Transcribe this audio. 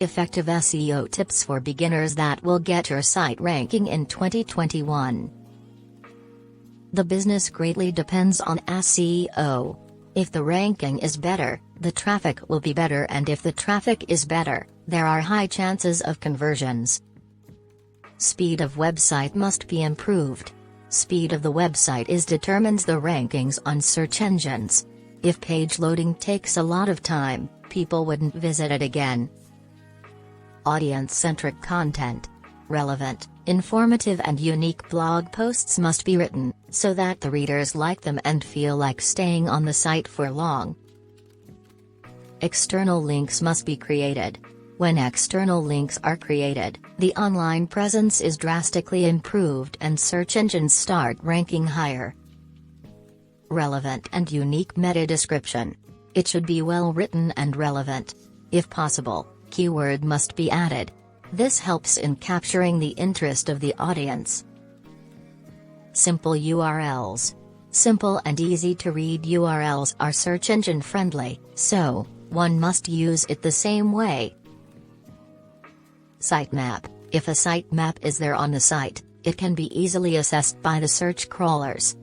Effective SEO tips for beginners that will get your site ranking in 2021. The business greatly depends on SEO. If the ranking is better, the traffic will be better, and if the traffic is better, there are high chances of conversions. Speed of website must be improved. Speed of the website determines the rankings on search engines. If page loading takes a lot of time, people wouldn't visit it again. Audience-centric content. Relevant, informative and unique blog posts must be written, so that the readers like them and feel like staying on the site for long. External links must be created. When external links are created, the online presence is drastically improved and search engines start ranking higher. Relevant and unique meta description. It should be well written and relevant. If possible, keyword must be added. This helps in capturing the interest of the audience. Simple URLs. Simple and easy to read URLs are search engine friendly, so one must use it the same way. Sitemap. If a sitemap is there on the site, it can be easily assessed by the search crawlers.